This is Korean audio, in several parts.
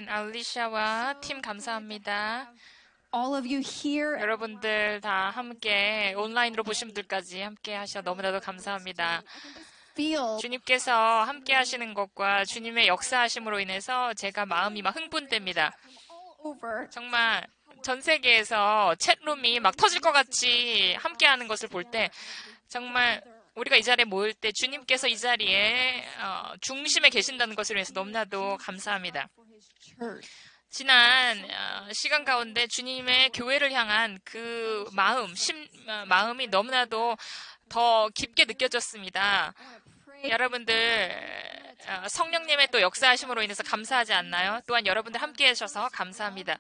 알리샤와 팀 감사합니다. All of you here. 여러분들 다 함께 온라인으로 보신 분들까지 함께 하셔 너무나도 감사합니다. Feel 주님께서 함께 하시는 것과 주님의 역사하심으로 인해서 제가 마음이 막 흥분됩니다. over. 정말 전 세계에서 챗룸이 막 터질 것 같이 함께 하는 것을 볼 때 정말 우리가 이 자리에 모일 때 주님께서 이 자리에 중심에 계신다는 것을 위해서 너무나도 감사합니다. Church. 지난 시간 가운데 주님의 교회를 향한 그 마음이 너무나도 더 깊게 느껴졌습니다. 여러분들 성령님의 또 역사하심으로 인해서 감사하지 않나요? 또한 여러분들 함께 해주셔서 감사합니다.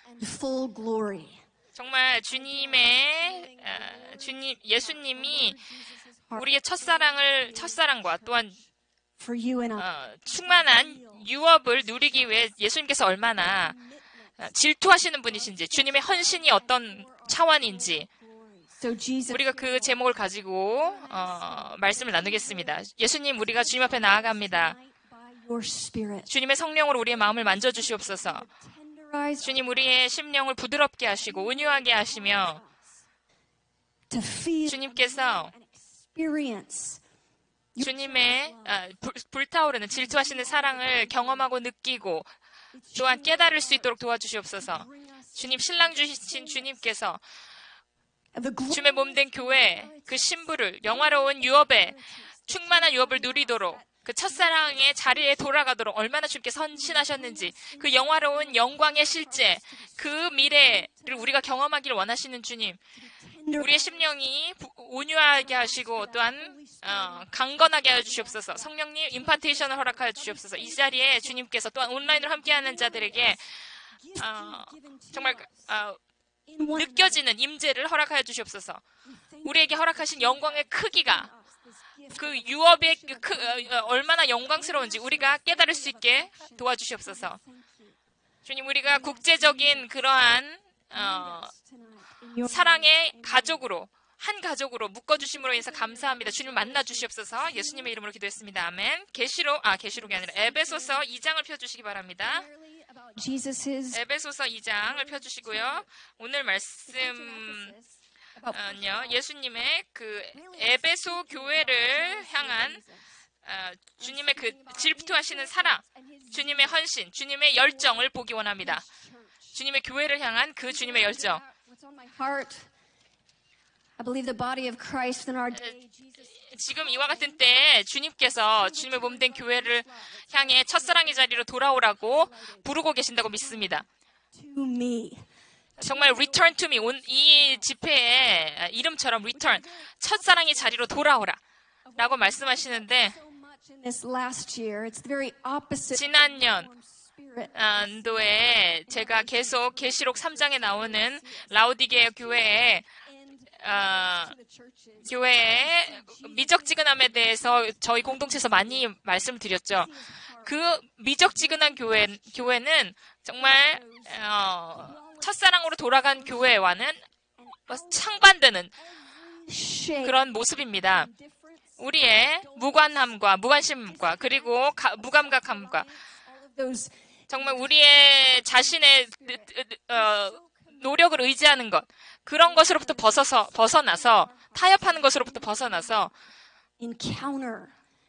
And full glory. 정말 예수님이 우리의 첫사랑과 또한 For you and I. 충만한 유업을 누리기 위해 예수님께서 얼마나 질투하시는 분이신지, 주님의 헌신이 어떤 차원인지, So Jesus. 우리가 그 제목을 가지고 말씀을 나누겠습니다. 예수님, 우리가 주님 앞에 나아갑니다. By your spirit. 주님의 성령으로 우리의 마음을 만져주시옵소서. Tenderize 주님, 우리의 심령을 부드럽게 하시고 온유하게 하시며 to feel 주님께서 and experience. 주님의 불타오르는 질투하시는 사랑을 경험하고 느끼고 또한 깨달을 수 있도록 도와주시옵소서. 주님, 신랑 주신 주님께서 The glory. 주님의 몸된 교회 그 신부를 영화로운 유업에 충만한 유업을 누리도록 그 첫사랑의 자리에 돌아가도록 얼마나 주님께 헌신하셨는지 그 영화로운 영광의 실제 그 미래를 우리가 경험하기를 원하시는 주님, 우리의 심령이 온유하게 하시고 또한 강건하게 해주시옵소서. 성령님 임파테이션을 허락하여 주시옵소서. 이 자리에 주님께서 또한 온라인으로 함께하는 자들에게 정말 느껴지는 임재를 허락하여 주시옵소서. 우리에게 허락하신 영광의 크기가 그 유업의 얼마나 영광스러운지 우리가 깨달을 수 있게 도와주시옵소서. 주님, 우리가 국제적인 그러한 사랑의 가족으로 한 가족으로 묶어주심으로 인해서 감사합니다. 주님 만나 주시옵소서. 예수님의 이름으로 기도했습니다. 아멘. 계시록이 아니라 에베소서 2장을 펴주시기 바랍니다. Jesus' 에베소서 2장을 펴주시고요. 오늘 말씀은요, 예수님의 그 에베소 교회를 향한 주님의 그 질투하시는 사랑, 주님의 헌신, 주님의 열정을 보기 원합니다. 주님의 교회를 향한 그 주님의 열정. What's on my heart? I believe the body of Christ in our day. 지금 이와 같은 때에 주님께서 주님의 몸된 교회를 향해 첫사랑의 자리로 돌아오라고 부르고 계신다고 믿습니다. To me. 정말 return to me, 이 집회의 이름처럼 return, 첫사랑의 자리로 돌아오라 라고 말씀하시는데 So much in this last year. It's the very opposite. 지난 년 Spirit. 도에 제가 계속 계시록 3장에 나오는 라오디게 교회의 교회의 미적지근함에 대해서 저희 공동체에서 많이 말씀드렸죠. 그 미적지근한 교회는 정말 첫사랑으로 돌아간 교회와는 상반되는 Shape. 그런 모습입니다. 우리의 무관함과 무관심과 그리고 무감각함과 Those 정말 우리의 자신의 노력을 의지하는 것, 그런 것으로부터 벗어나서 타협하는 것으로부터 벗어나서 encounter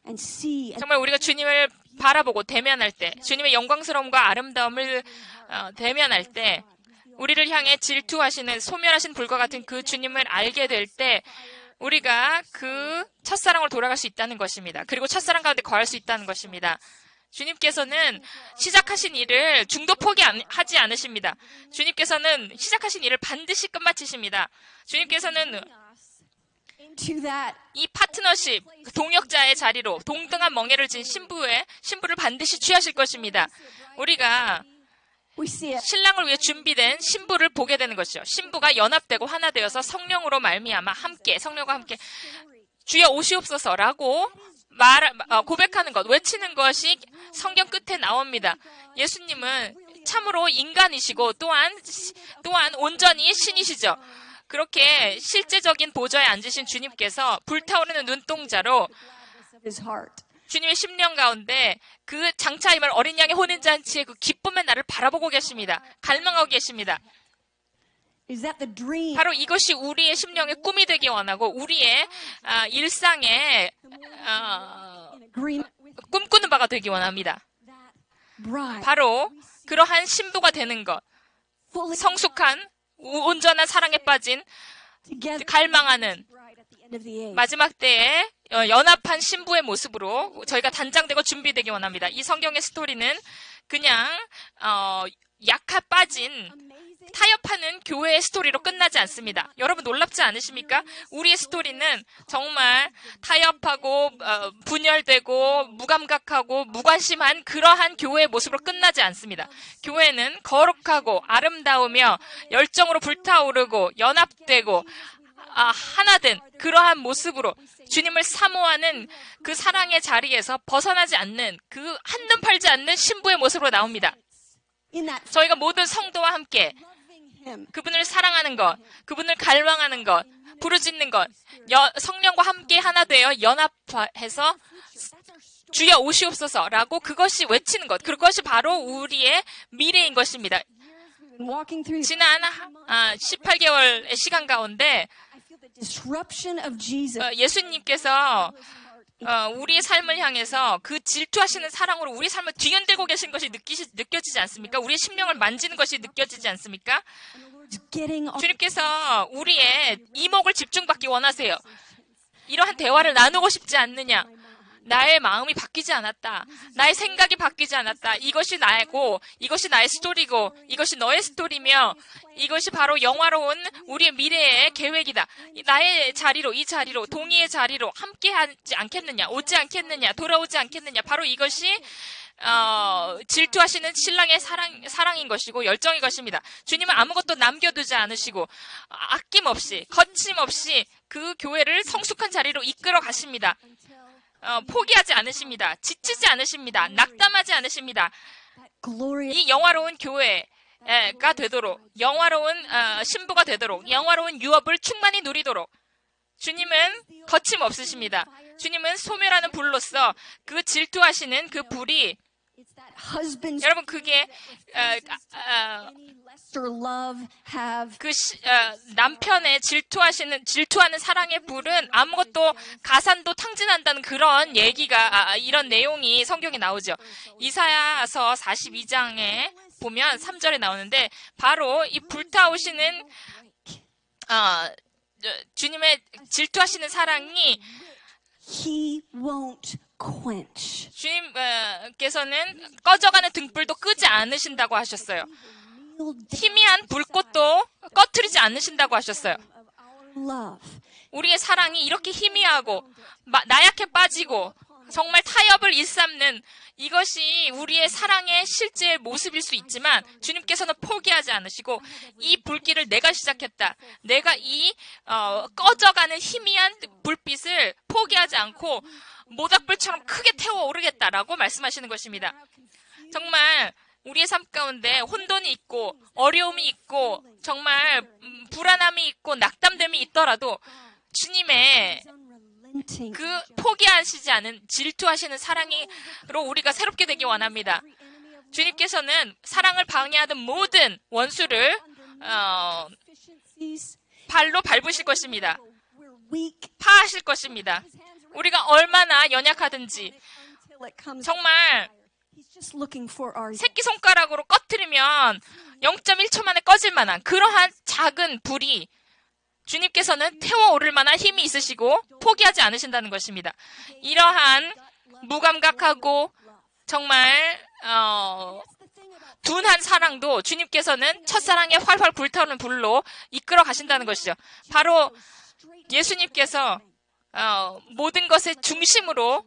and see and 정말 우리가 주님을 바라보고 대면할 때, 주님의 영광스러움과 아름다움을 대면할 때, 우리를 향해 질투하시는 소멸하신 불과 같은 그 주님을 알게 될 때 우리가 그 첫사랑으로 돌아갈 수 있다는 것입니다. 그리고 첫사랑 가운데 거할 수 있다는 것입니다. 주님께서는 시작하신 일을 중도 포기하지 않으십니다. 주님께서는 시작하신 일을 반드시 끝마치십니다. 주님께서는 into that 이 파트너십, 동역자의 자리로 동등한 멍에를 진 신부를 반드시 취하실 것입니다. 우리가 we see it. 신랑을 위해 준비된 신부를 보게 되는 것이죠. 신부가 연합되고 하나 되어서 성령으로 말미암아 성령과 함께 주여 오시옵소서라고 고백하는 것, 외치는 것이 성경 끝에 나옵니다. 예수님은 참으로 인간이시고 또한 온전히 신이시죠. 그렇게 실제적인 보좌에 앉으신 주님께서 불타오르는 눈동자로 His heart. 주님의 심령 가운데 그 장차임을 어린 양의 혼인잔치의 그 기쁨의 날을 바라보고 계십니다. 갈망하고 계십니다. Is that the dream? 바로 이것이 우리의 심령의 꿈이 되기 원하고 우리의 일상의 Agreement with 꿈꾸는 바가 되기 원합니다. that bride. 바로 그러한 신부가 되는 것, Fully 성숙한 온전한 사랑에 빠진 together. 갈망하는 Bride at the end of the age. 마지막 때에 연합한 신부의 모습으로 저희가 단장되고 준비되기 원합니다. 이 성경의 스토리는 그냥 약하 빠진 Amazing. 타협하는 교회의 스토리로 끝나지 않습니다. 여러분 놀랍지 않으십니까? 우리의 스토리는 정말 타협하고 분열되고 무감각하고 무관심한 그러한 교회의 모습으로 끝나지 않습니다. 교회는 거룩하고 아름다우며 열정으로 불타오르고 연합되고 하나된 그러한 모습으로 주님을 사모하는 그 사랑의 자리에서 벗어나지 않는 그 한눈 팔지 않는 신부의 모습으로 나옵니다. In that 저희가 모든 성도와 함께 loving him. 그분을 사랑하는 것, 그분을 갈망하는 것, 부르짖는 것, 성령과 함께 하나 되어 연합해서 주여 오시옵소서라고 그것이 외치는 것, 그것이 바로 우리의 미래인 것입니다. Walking through. 지난 18개월의 시간 가운데 I feel the disruption of Jesus. 예수님께서 우리의 삶을 향해서 그 질투하시는 사랑으로 우리 삶을 뒤흔들고 계신 것이 느껴지지 않습니까? 우리의 심령을 만지는 것이 느껴지지 않습니까? Getting all 주님께서 우리의 이목을 집중받기 원하세요. 이러한 대화를 나누고 싶지 않느냐? 나의 마음이 바뀌지 않았다. 나의 생각이 바뀌지 않았다. 이것이 나고, 이것이 나의 스토리고, 이것이 너의 스토리며, 이것이 바로 영화로운 우리의 미래의 계획이다. 나의 자리로, 이 자리로, 동의의 자리로 함께 하지 않겠느냐, 오지 않겠느냐, 돌아오지 않겠느냐. 바로 이것이 질투하시는 신랑의 사랑인 것이고 열정인 것입니다. 주님은 아무것도 남겨두지 않으시고 아낌없이, 거침없이 그 교회를 성숙한 자리로 이끌어 가십니다. 포기하지 않으십니다. 지치지 않으십니다. 낙담하지 않으십니다. glorious. 이 영화로운 교회가 되도록, 영화로운 신부가 되도록, 영화로운 유업을 충만히 누리도록 주님은 거침없으십니다. 주님은 소멸하는 불로서 그 질투하시는 그 불이 It's that husband's 여러분 그게 any lesser love have 남편의 질투하는 사랑의 불은 아무것도 가산도 탕진한다는 그런 얘기가 이런 내용이 성경에 나오죠. 이사야서 42장에 보면 3절에 나오는데 바로 이 불타오시는 주님의 질투하시는 사랑이 he won't quench. 주님께서는 꺼져가는 등불도 끄지 않으신다고 하셨어요. 희미한 불꽃도 꺼트리지 않으신다고 하셨어요. Love. 우리의 사랑이 이렇게 희미하고 나약해 빠지고 정말 타협을 일삼는 이것이 우리의 사랑의 실제 모습일 수 있지만 주님께서는 포기하지 않으시고 이 불길을 내가 시작했다. 내가 이 꺼져가는 희미한 불빛을 포기하지 않고 모닥불처럼 크게 태워오르겠다라고 말씀하시는 것입니다. 정말 우리의 삶 가운데 혼돈이 있고 어려움이 있고 정말 불안함이 있고 낙담됨이 있더라도 주님의 그 포기하시지 않은 질투하시는 사랑으로 우리가 새롭게 되기 원합니다. 주님께서는 사랑을 방해하던 모든 원수를 발로 밟으실 것입니다. 파하실 것입니다. 우리가 얼마나 연약하든지 정말 새끼손가락으로 꺼트리면 0.1초 만에 꺼질 만한 그러한 작은 불이 주님께서는 태워오를 만한 힘이 있으시고 포기하지 않으신다는 것입니다. 이러한 무감각하고 정말 둔한 사랑도 주님께서는 첫사랑의 활활 불타오르는 불로 이끌어 가신다는 것이죠. 바로 예수님께서 모든 것의 중심으로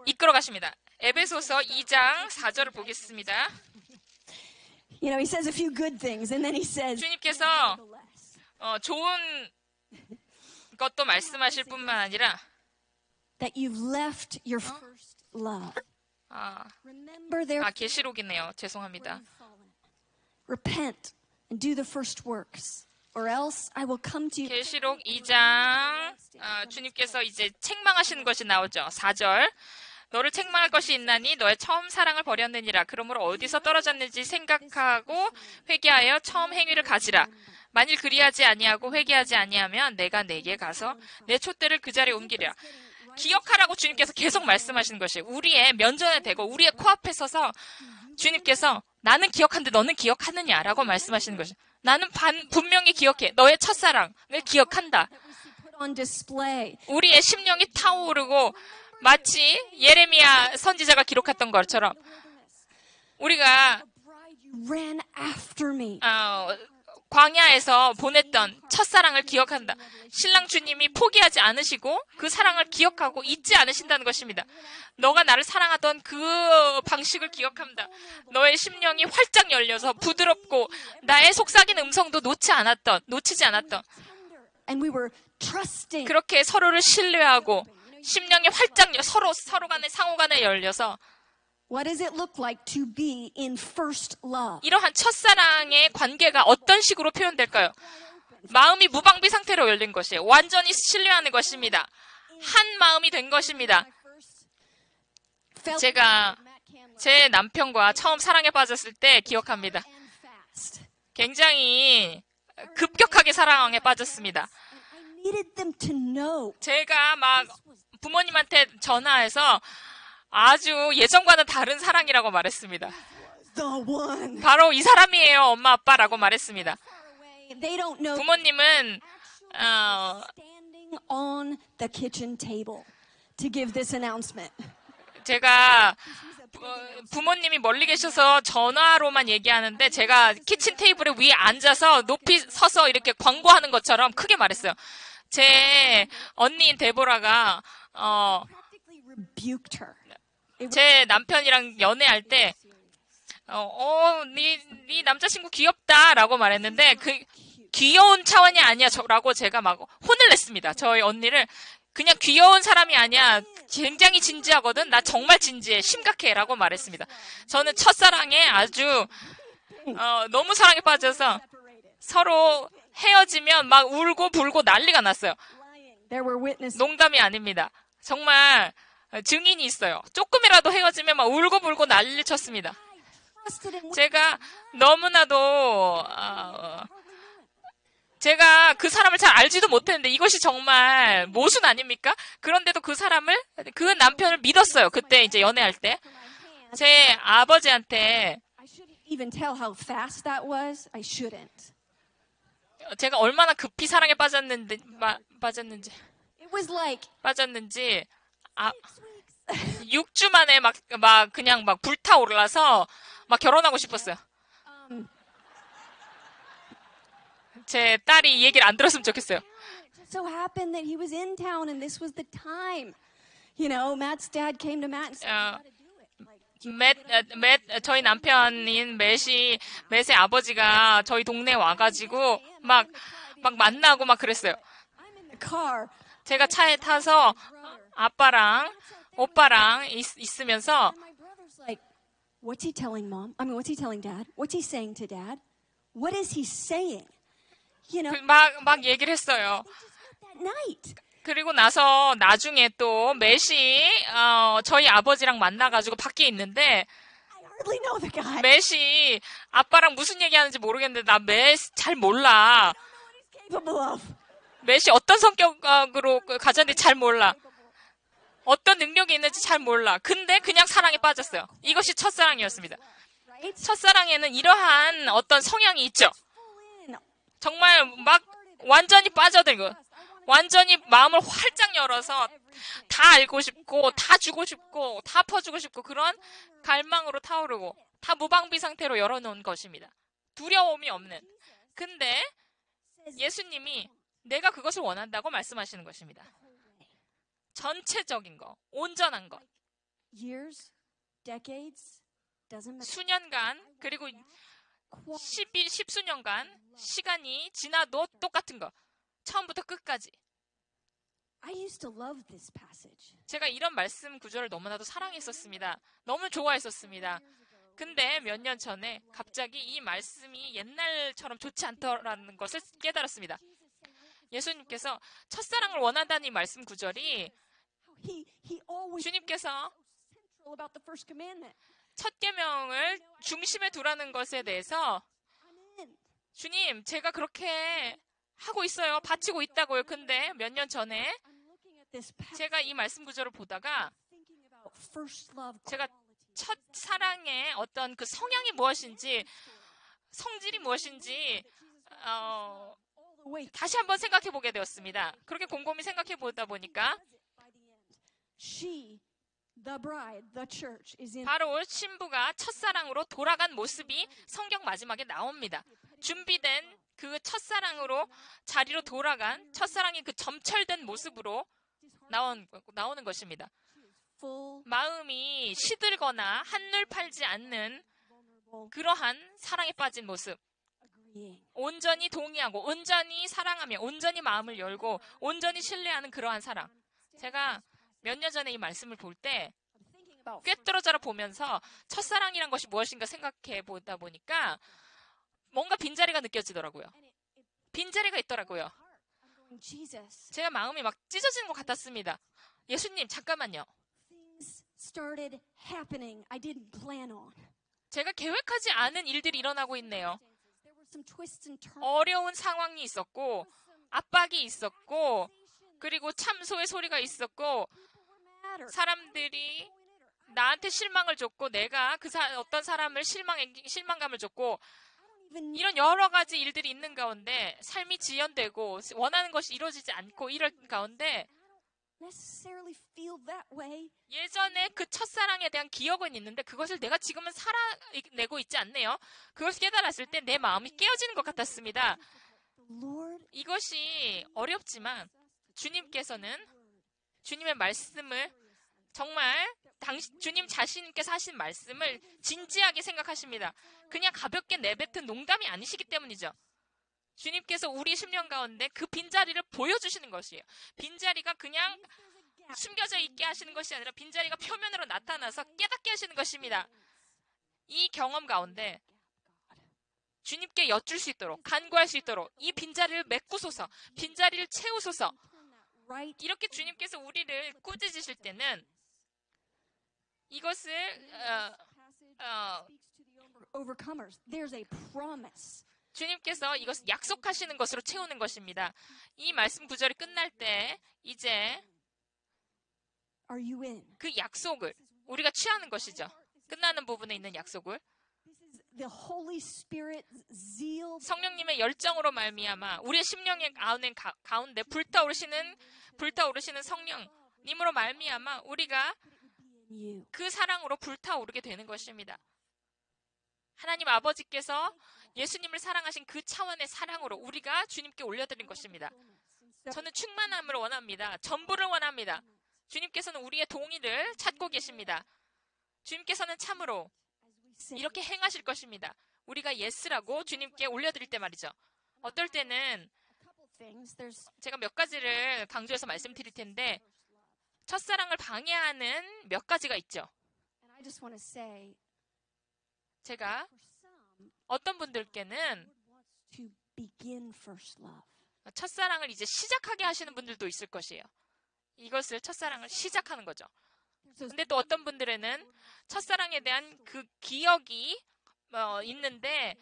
이끌어 가십니다. 에베소서 2장 4절을 보겠습니다. You know, he says a few good things and then he says 주님께서 좋은 것도 말씀하실 뿐만 아니라 that you've left your first love. Remember their 계시록이네요. 죄송합니다. repent and do the first works or else I will come to you. 계시록 2장 주님께서 이제 책망하시는 것이 나오죠. 4절 너를 책망할 것이 있나니 너의 처음 사랑을 버렸느니라. 그러므로 어디서 떨어졌는지 생각하고 회개하여 처음 행위를 가지라. 만일 그리하지 아니하고 회개하지 아니하면 내가 내게 가서 내 촛대를 그 자리에 옮기리라. 기억하라고 주님께서 계속 말씀하시는 것이 우리의 면전에 대고 우리의 코앞에 서서 주님께서 나는 기억하는데 너는 기억하느냐라고 말씀하시는 것이 나는 분명히 기억해. 너의 첫사랑을 기억한다. On display. 우리의 심령이 타오르고 마치 예레미야 선지자가 기록했던 것처럼 우리가 You ran after me. 광야에서 보냈던 첫사랑을 기억한다. 신랑 주님이 포기하지 않으시고 그 사랑을 기억하고 잊지 않으신다는 것입니다. 너가 나를 사랑하던 그 방식을 기억한다. 너의 심령이 활짝 열려서 부드럽고 나의 속삭이는 음성도 놓치지 않았던 And we were trusting. 그렇게 서로를 신뢰하고 심령이 활짝 서로 간에 상호 간에 열려서 What does it look like to be in first love? 이러한 첫사랑의 관계가 어떤 식으로 표현될까요? 마음이 무방비 상태로 열린 것이에요. 완전히 신뢰하는 것입니다. 한 마음이 된 것입니다. 제가 제 남편과 처음 사랑에 빠졌을 때 기억합니다. 굉장히 급격하게 사랑에 빠졌습니다. I needed them to know. 제가 막 부모님한테 전화해서 아주 예전과는 다른 사랑이라고 말했습니다. The one. 바로 이 사람이에요, 엄마, 아빠라고 말했습니다. They don't know. 부모님은 Standing on the kitchen table to give this announcement. 제가 부모님이 멀리 계셔서 전화로만 얘기하는데 제가 키친 테이블에 위에 앉아서 높이 서서 이렇게 광고하는 것처럼 크게 말했어요. 제 언니인 데보라가 Practically rebuked her. 제 남편이랑 연애할 때 네 남자친구 귀엽다라고 말했는데 그 귀여운 차원이 아니야 라고 제가 막 혼을 냈습니다. 저희 언니를 그냥 귀여운 사람이 아니야. 굉장히 진지하거든. 나 정말 진지해. 심각해 라고 말했습니다. 저는 첫사랑에 아주 너무 사랑에 빠져서 서로 헤어지면 막 울고 불고 난리가 났어요. There were witnesses. 농담이 아닙니다. 정말 증인이 있어요. 조금이라도 헤어지면 막 울고 불고 난리 쳤습니다. 제가 너무나도 제가 그 사람을 잘 알지도 못했는데 이것이 정말 모순 아닙니까? 그런데도 그 남편을 믿었어요. 그때 이제 연애할 때. 제 아버지한테 I shouldn't even tell how fast that was. I shouldn't. 제가 얼마나 급히 사랑에 빠졌는지 It was like 6주 만에 막 그냥 막 불타올라서 막 결혼하고 싶었어요. 제 딸이 이 얘기를 안 들었으면 좋겠어요. it just so happened that he was in town and this was the time. You know, Matt's dad came to Matt and said, "You gotta do it." Like, 저희 남편인 맷의 아버지가 저희 동네에 와가지고 막 만나고 막 그랬어요. I'm in the car. 제가 차에 타서 아빠랑 오빠랑 있으면서 And my brother's like, "What's he telling mom? I mean, what's he telling dad? What's he saying to dad? What is he saying?" You know, 막 얘기를 했어요. that night. 그리고 나서 나중에 또 맷이 저희 아버지랑 만나가지고 밖에 있는데 I hardly know the guy. 맷이 아빠랑 무슨 얘기하는지 모르겠는데 나 맷 잘 몰라. Capable of. 맷이 어떤 성격으로 가졌는지 잘 몰라. 어떤 능력이 있는지 잘 몰라. 근데 그냥 사랑에 빠졌어요. 이것이 첫사랑이었습니다. Right? 첫사랑에는 이러한 어떤 성향이 있죠. Full in. 정말 막 완전히 빠져들고 완전히 마음을 활짝 열어서 다 알고 싶고 다 주고 싶고 다 퍼주고 싶고 그런 갈망으로 타오르고 다 무방비 상태로 열어놓은 것입니다. 두려움이 없는. 근데 예수님이 내가 그것을 원한다고 말씀하시는 것입니다. 전체적인 거, 온전한 것, Years, decades, doesn't matter. 수년간 그리고 십수년간 시간이 지나도 똑같은 거. 처음부터 끝까지. I used to love this passage. 제가 이런 말씀 구조를 너무나도 사랑했었습니다. 너무 좋아했었습니다. 근데 몇 년 전에 갑자기 이 말씀이 옛날처럼 좋지 않더라는 것을 깨달았습니다. 예수님께서 첫사랑을 원한다는 이 말씀 구절이 He always 주님께서 all about the first commandment. 첫 계명을 중심에 두라는 것에 대해서 I'm in. 주님, 제가 그렇게 하고 있어요. 바치고 있다고요. 근데 몇 년 전에 I'm looking at this passage, 제가 이 말씀 구절을 보다가 thinking about first love 제가 qualities. 첫 사랑의 어떤 그 성향이 무엇인지, 성질이 무엇인지 all the way 다시 한번 생각해 보게 되었습니다. 그렇게 곰곰이 생각해 보다 보니까 by the end. She, the bride, the church is in. 바로 신부가 첫사랑으로 돌아간 모습이 성경 마지막에 나옵니다. 준비된 그 첫사랑으로 자리로 돌아간 첫사랑의 그 점철된 모습으로 나오는 것입니다. Full, 마음이 시들거나 한눈 팔지 않는 vulnerable, 그러한 사랑에 빠진 모습. agreeing. 온전히 동의하고 온전히 사랑하며 온전히 마음을 열고 온전히 신뢰하는 그러한 사랑. 제가 몇 년 전에 이 말씀을 볼 때 I'm thinking about 꿰뚫어져라 보면서 첫사랑이란 것이 무엇인가 생각해 보다 보니까 뭔가 빈자리가 느껴지더라고요. 빈자리가 있더라고요. I'm going, Jesus. 제가 마음이 막 찢어지는 것 같았습니다. 예수님, 잠깐만요. Things started happening I didn't plan on. 제가 계획하지 않은 일들이 일어나고 있네요. There were some twists and turns. 어려운 상황이 있었고 압박이 있었고 그리고 참소의 소리가 있었고 Matter. 사람들이 나한테 실망을 줬고 내가 어떤 사람을 실망감을 줬고 Even 이런 여러 가지 일들이 있는 가운데 삶이 지연되고 원하는 것이 이루어지지 않고 이럴 가운데 necessarily feel that way. 예전에 그 첫사랑에 대한 기억은 있는데 그것을 내가 지금은 살아내고 있지 않네요. 그것을 깨달았을 때 내 마음이 깨어지는 것 같았습니다. The Lord 이것이 어렵지만 주님께서는 주님의 말씀을 정말 주님 자신께서 하신 말씀을 진지하게 생각하십니다. 그냥 가볍게 내뱉은 농담이 아니시기 때문이죠. 주님께서 우리 심령 가운데 그 빈자리를 보여주시는 것이에요. 빈자리가 그냥 숨겨져 있게 하시는 것이 아니라 빈자리가 표면으로 나타나서 깨닫게 하시는 것입니다. 이 경험 가운데 주님께 여쭐 수 있도록 간구할 수 있도록 이 빈자리를 메꾸소서, 빈자리를 채우소서. right 이렇게 주님께서 우리를 꾸짖으실 때는 이것을 speaks to the overcomers. There's a promise. 주님께서 이것을 약속하시는 것으로 채우는 것입니다. 이 말씀 구절이 끝날 때 이제 Are you in? 그 약속을 우리가 취하는 것이죠. 끝나는 부분에 있는 약속을 This is the Holy Spirit's zeal. 성령님의 열정으로 말미암아 우리의 심령의 가운데 불타오르시는 성령님으로 말미암아 우리가 In you. 그 사랑으로 불타오르게 되는 것입니다. 하나님 아버지께서 예수님을 사랑하신 그 차원의 사랑으로 우리가 주님께 올려드린 것입니다. 저는 충만함을 원합니다. 전부를 원합니다. 주님께서는 우리의 동의를 찾고 계십니다. 주님께서는 참으로 As we sing, 이렇게 행하실 것입니다. 우리가 예스라고 주님께 올려드릴 때 말이죠. 어떨 때는 a couple things. There's 제가 몇 가지를 강조해서 말씀드릴 텐데 첫사랑을 방해하는 몇 가지가 있죠. and I just want to say 제가 for some 어떤 분들께는 God wants to begin first love. 첫사랑을 이제 시작하게 하시는 분들도 있을 것이에요. 이것을 첫사랑을 시작하는 거죠. There's those 근데 또 어떤 분들에는 첫사랑에 대한 그 기억이 있는데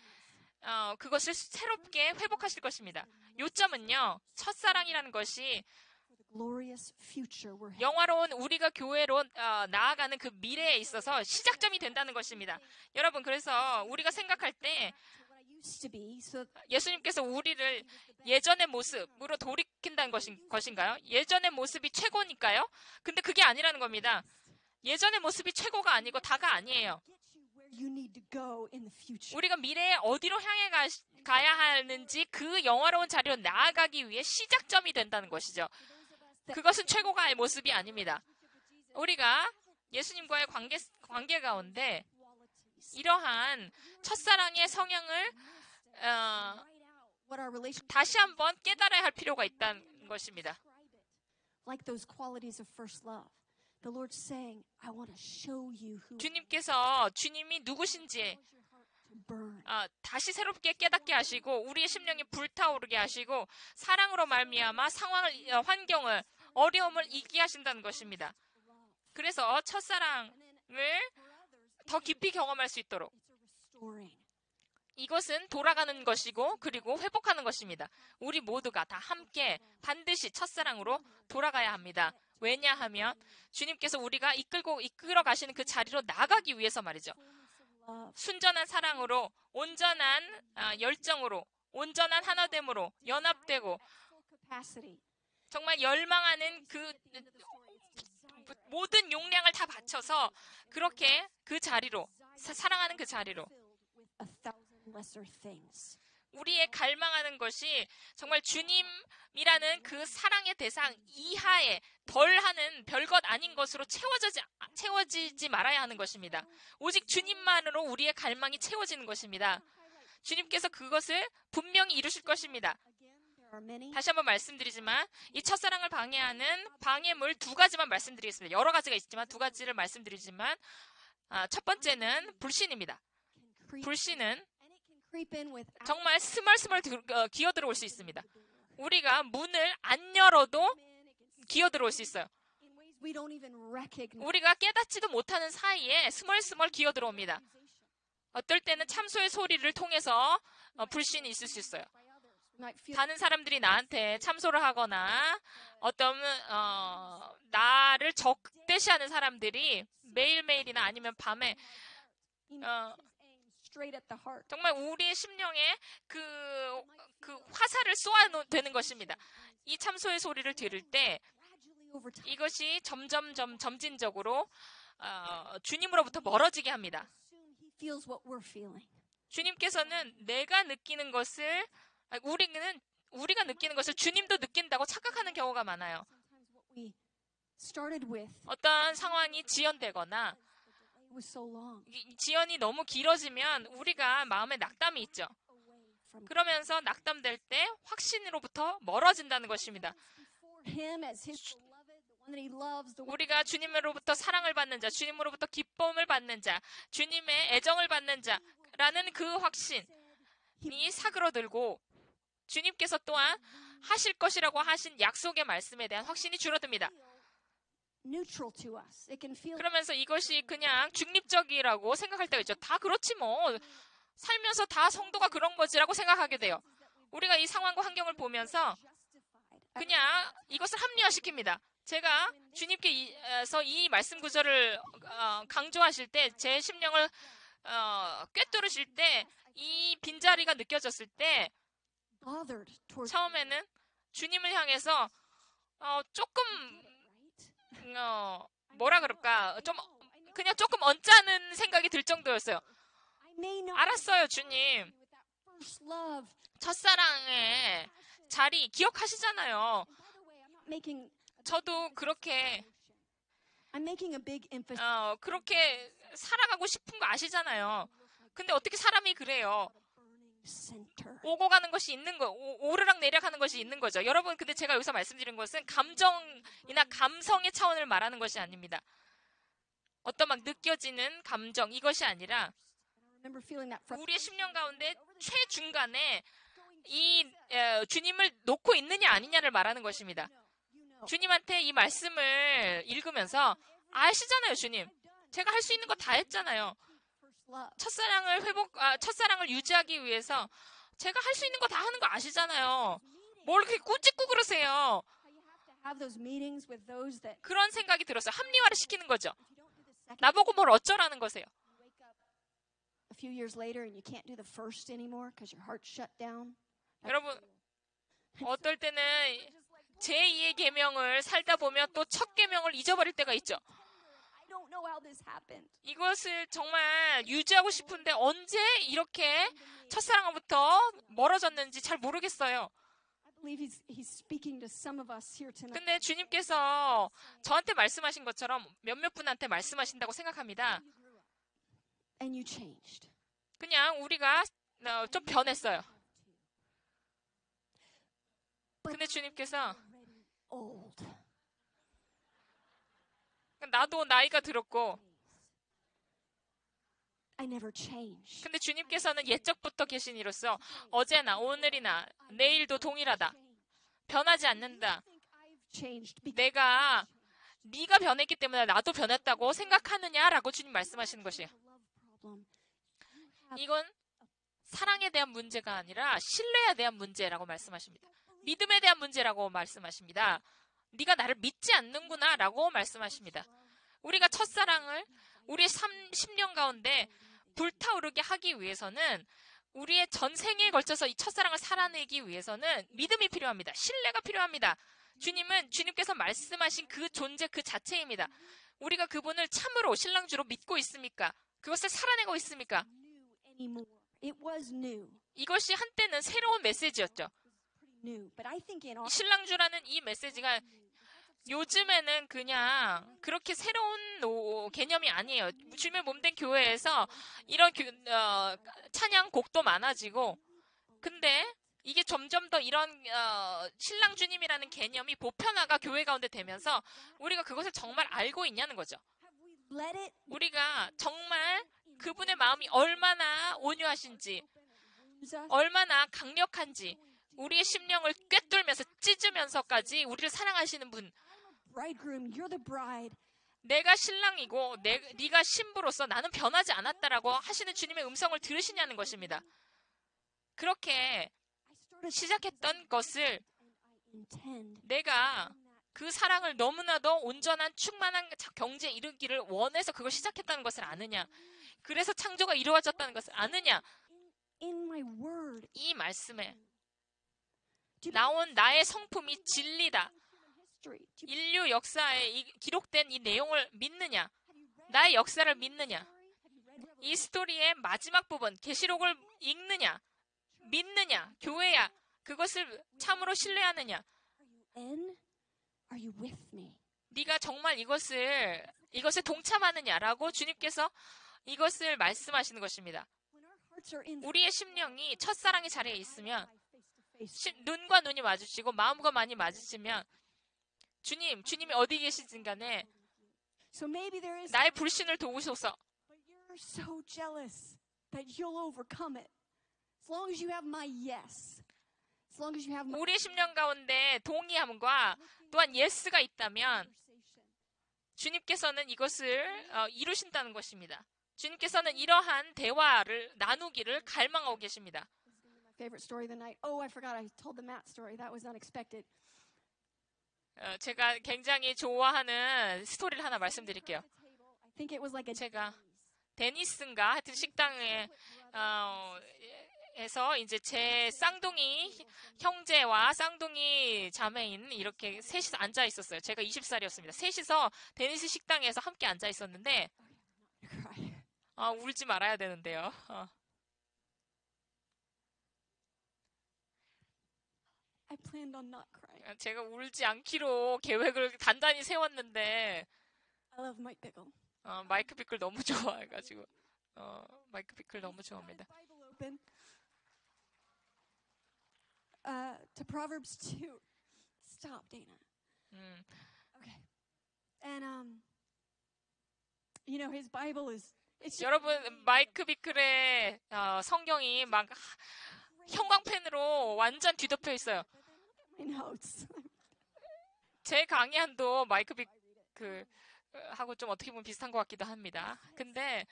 그것을 새롭게 회복하실 것입니다. 요점은요. 첫사랑이라는 것이 for the glorious future we're heading. 영화로운 우리가 교회로 나아가는 그 미래에 있어서 시작점이 된다는 것입니다. 여러분 그래서 우리가 생각할 때 to what I used to be. So 예수님께서 우리를 예전의 모습으로 돌이킨다는 것인가요? 예전의 모습이 최고니까요? 근데 그게 아니라는 겁니다. 예전의 모습이 최고가 아니고 다가 아니에요. get you where you need to go in the future. 우리가 미래에 어디로 향해 가야 하는지 그 영화로운 자리로 나아가기 위해 시작점이 된다는 것이죠. 그것은 최고가의 모습이 아닙니다. 우리가 예수님과의 관계 가운데 Qualities. 이러한 첫사랑의 성향을 Write out what our relationship 다시 한번 깨달아야 할 필요가 있다는 것입니다. describe it. Like those qualities of first love. The Lord's saying, I want to show you who 주님께서 주님이 누구신지 cause your heart to burn. 다시 새롭게 깨닫게 하시고 우리의 심령이 불타오르게 하시고 사랑으로 말미암아 상황을 환경을 어려움을 이기게 하신다는 것입니다. 그래서 첫사랑 And then 더 깊이 경험할 수 있도록. It's a restoring. 이것은 돌아가는 것이고 그리고 회복하는 것입니다. 우리 모두가 다 함께 반드시 첫사랑으로 돌아가야 합니다. 왜냐하면 주님께서 우리가 이끌어 가시는 그 자리로 나가기 위해서 말이죠. 순전한 사랑으로, 온전한 열정으로, 온전한 하나됨으로 연합되고 Capacity. 정말 열망하는 그 모든 용량을 다 바쳐서 그렇게 그 자리로, 사랑하는 그 자리로 Filled with 1,000 lesser things. 우리의 갈망하는 것이 정말 주님이라는 그 사랑의 대상 이하에 덜하는 별것 아닌 것으로 채워지지 말아야 하는 것입니다. 오직 주님만으로 우리의 갈망이 채워지는 것입니다. 주님께서 그것을 분명히 이루실 것입니다. Again, there are many. 다시 한번 말씀드리지만 이 첫사랑을 방해하는 방해물 두 가지만 말씀드리겠습니다. 여러 가지가 있지만 두 가지를 말씀드리지만 첫 번째는 불신입니다. 불신은 And it can creep in with 정말 스멀스멀 기어들어올 수 있습니다. 우리가 문을 안 열어도 기어들어올 수 있어요. in ways we don't even recognize. 우리가 깨닫지도 못하는 사이에 스멀스멀 기어들어옵니다. 어떨 때는 참소의 소리를 통해서 불신이 있을 수 있어요. We might feel 다른 사람들이 나한테 참소를 하거나 어떤 나를 적대시하는 사람들이 매일매일이나 아니면 밤에 aim straight at the heart. 정말 우리의 심령에 그 화살을 쏘아대는 것입니다. 이 참소의 소리를 들을 때 Gradually over time, 이것이 점진적으로 주님으로부터 멀어지게 합니다. soon he feels what we're feeling. 주님께서는 내가 느끼는 것을 우리가 느끼는 것을 주님도 느낀다고 착각하는 경우가 많아요. Sometimes what we started with 어떤 상황이 지연되거나 it was so long 지연이 너무 길어지면 우리가 마음에 낙담이 있죠. away from 그러면서 낙담될 때 확신으로부터 멀어진다는 것입니다. before him as his beloved, the one that he loves, the one 우리가 주님으로부터 사랑을 받는 자, 주님으로부터 기쁨을 받는 자, 주님의 애정을 받는 자라는 그 확신이 사그러들고 주님께서 또한 하실 것이라고 하신 약속의 말씀에 대한 확신이 줄어듭니다. neutral to us. It can feel 그러면서 이것이 그냥 중립적이라고 생각할 때가 있죠. 다 그렇지 뭐. 살면서 다 성도가 그런 거지라고 생각하게 돼요. 우리가 이 상황과 환경을 보면서 justified. 그냥 이것을 합리화시킵니다. 제가 주님께서 이 말씀 구절을 강조하실 때 제 심령을 꿰뚫으실 때 이 빈자리가 느껴졌을 때 bothered towards 처음에는 주님을 향해서 조금 right. 뭐라 그럴까 좀 그냥 조금 언짢은 생각이 들 정도였어요. I may not 알았어요, 주님. with that first love. 첫사랑의 자리 기억하시잖아요. By the way, I'm not making 저도 그렇게 I'm making a big emphasis 그렇게 살아가고 싶은 거 아시잖아요. 근데 어떻게 사람이 그래요? on a burning center. 오고 가는 것이 있는 거, 오르락 내리락하는 것이 있는 거죠. 여러분, 근데 제가 여기서 말씀드린 것은 감정이나 감성의 차원을 말하는 것이 아닙니다. 어떤 막 느껴지는 감정 이것이 아니라 I remember feeling that frustration. 우리의 심령 가운데 최중간에 이 주님을 놓고 있느냐 아니냐를 말하는 것입니다. You know, 주님한테 이 말씀을 읽으면서 아시잖아요, 주님. 제가 할 수 있는 거 다 했잖아요. first love. 첫사랑을 유지하기 위해서 제가 할 수 있는 거 다 하는 거 아시잖아요. 뭘 그렇게 꾸짖고 그러세요? How you have to have those meetings with those that 그런 생각이 들었어요. 합리화를 시키는 거죠. if you don't do the second, 나보고 뭘 어쩌라는 거세요. you wake up a few years later and you can't do the first anymore because your heart's shut down. 여러분, 어떨 때는 제2의 계명을 살다 보면 또 첫 계명을 잊어버릴 때가 있죠. I don't know how this happened. 이것을 정말 유지하고 싶은데 언제 이렇게 첫사랑으로부터 멀어졌는지 잘 모르겠어요. I believe he's speaking to some of us here tonight. 근데 주님께서 저한테 말씀하신 것처럼 몇몇 분한테 말씀하신다고 생각합니다. And you changed. 그냥 우리가 좀 변했어요. But 근데 주님께서 already old. 나도 나이가 들었고 I never changed. 근데 주님께서는 옛적부터 계신 이로써 어제나 오늘이나 내일도 동일하다. 변하지 않는다. I think I've changed because 내가 네가 변했기 때문에 나도 변했다고 생각하느냐라고 주님 말씀하시는 것이에요. 이건 사랑에 대한 문제가 아니라 신뢰에 대한 문제라고 말씀하십니다. 믿음에 대한 문제라고 말씀하십니다. 네가 나를 믿지 않는구나 라고 말씀하십니다. 우리가 첫사랑을 우리의 10년 가운데 불타오르게 하기 위해서는 우리의 전생에 걸쳐서 이 첫사랑을 살아내기 위해서는 믿음이 필요합니다. 신뢰가 필요합니다. 주님은 주님께서 말씀하신 그 존재 그 자체입니다. 우리가 그분을 참으로 신랑주로 믿고 있습니까? 그것을 살아내고 있습니까? 이것이 한때는 새로운 메시지였죠. 신랑주라는 이 메시지가 요즘에는 그냥 그렇게 새로운 개념이 아니에요. 주님의 몸된 교회에서 이런 찬양곡도 많아지고, 근데 이게 점점 더 이런 신랑 주님이라는 개념이 보편화가 교회 가운데 되면서 우리가 그것을 정말 알고 있냐는 거죠. 우리가 정말 그분의 마음이 얼마나 온유하신지, 얼마나 강력한지, 우리의 심령을 꿰뚫면서 찢으면서까지 우리를 사랑하시는 분, 내가 신랑이고 네가 신부로서 나는 변하지 않았다라고 하시는 주님의 음성을 들으시냐는 것입니다. 그렇게 시작했던 것을 내가 그 사랑을 너무나도 온전한 충만한 경지에 이르기를 원해서 그걸 시작했다는 것을 아느냐? 그래서 창조가 이루어졌다는 것을 아느냐? 이 말씀에 나온 나의 성품이 진리다. 인류 역사에 기록된 이 내용을 믿느냐? 나의 역사를 믿느냐? 이 스토리의 마지막 부분, 계시록을 읽느냐? 믿느냐? 교회야. 그것을 참으로 신뢰하느냐? 네가 정말 이것에 동참하느냐라고 주님께서 이것을 말씀하시는 것입니다. 우리의 심령이 첫사랑의 자리에 있으면 눈과 눈이 마주치고 마음과 마음이 마주치면 주님이 어디 계시든 간에 나의 불신을 도우소서. 우리의 심령 가운데 동의함과 또한 예스가 있다면 주님께서는 이것을 이루신다는 것입니다. 주님께서는 이러한 대화를 나누기를 갈망하고 계십니다. 제가 굉장히 좋아하는 스토리를 하나 말씀드릴게요. 제가 데니스인가 하여튼 식당에 에서 이제 제 쌍둥이 형제와 쌍둥이 자매인 이렇게 셋이서 앉아 있었어요. 제가 20살이었습니다. 셋이서 데니스 식당에서 함께 앉아 있었는데 울지 말아야 되는데요. 제가 울지 않기로 계획을 단단히 세웠는데 마이크 피클 너무 좋아해가지고 마이크 피클 너무 좋아합니다. To Proverbs 2. Stop, Dana. Okay. And his Bible is. 여러분 마이크 비클의 성경이 막 형광펜으로 완전 뒤덮여 있어요. 제 강의안도 마이크 비클 하고 좀 어떻게 보면 비슷한 것 같기도 합니다. 근데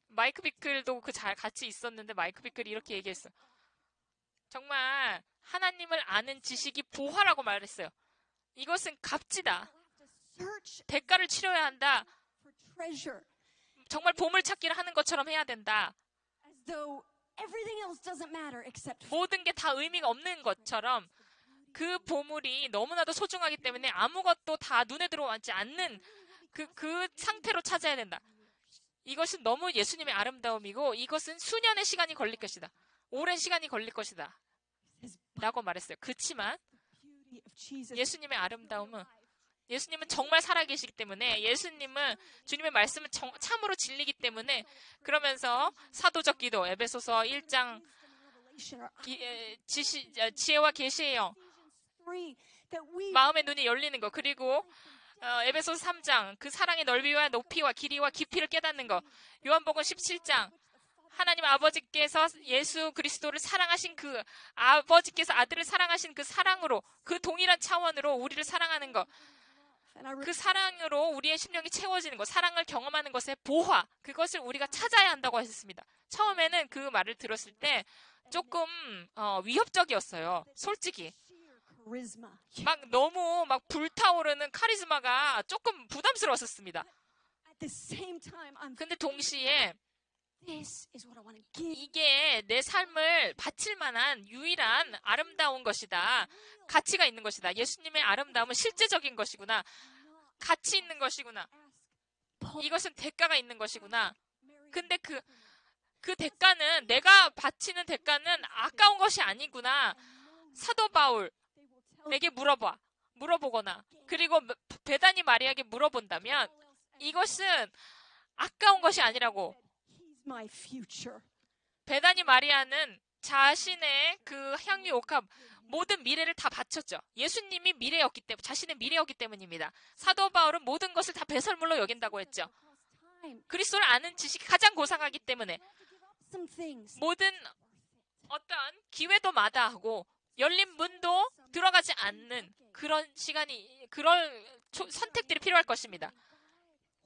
마이크 비클도 같이 있었는데 마이크 비클이 이렇게 얘기했어요. 정말 하나님을 아는 지식이 보화라고 말했어요. 이것은 값지다. 대가를 치러야 한다. 정말 보물찾기를 하는 것처럼 해야 된다. 모든 게 다 의미가 없는 것처럼 그 보물이 너무나도 소중하기 때문에 아무것도 다 눈에 들어오지 않는 그 상태로 찾아야 된다. 이것은 너무 예수님의 아름다움이고 이것은 수년의 시간이 걸릴 것이다. 오랜 시간이 걸릴 것이다. 라고 말했어요. 그렇지만 예수님의 아름다움은 예수님은 정말 살아계시기 때문에 예수님은 주님의 말씀은 참으로 진리기 때문에 그러면서 사도적 기도 에베소서 1장 지혜와 계시의 영 마음의 눈이 열리는 것 그리고 에베소서 3장 그 사랑의 넓이와 높이와 길이와 깊이를 깨닫는 것 요한복음 17장 하나님 아버지께서 예수 그리스도를 사랑하신 그 아버지께서 아들을 사랑하신 그 사랑으로 그 동일한 차원으로 우리를 사랑하는 것 그 사랑으로 우리의 심령이 채워지는 것, 사랑을 경험하는 것의 보화, 그것을 우리가 찾아야 한다고 하셨습니다. 처음에는 그 말을 들었을 때 조금 위협적이었어요. 솔직히. charisma. 막 너무 막 불타오르는 카리스마가 조금 부담스러웠었습니다. At the same time, I'm 근데 동시에 this is what I want to give. 이게 내 삶을 바칠 만한 유일한 아름다운 것이다. 가치가 있는 것이다. 예수님의 아름다움은 실제적인 것이구나. 가치 있는 것이구나. 이것은 대가가 있는 것이구나. 근데 그 대가는, 내가 바치는 대가는 아까운 것이 아니구나. 사도 바울에게 물어보거나, 그리고 베다니 마리아에게 물어본다면 이것은 아까운 것이 아니라고. He's my future. 베다니 마리아는 자신의 그 향유 옥합, 모든 미래를 다 바쳤죠. 예수님이 미래였기 때문에, 자신의 미래였기 때문입니다. 사도 바울은 모든 것을 다 배설물로 여긴다고 했죠. 그리스도를 아는 지식이 가장 고상하기 때문에 Some things. 모든 어떤 기회도 마다하고 열린 문도 들어가지 않는 그런 시간이, 그런 선택들이 필요할 것입니다.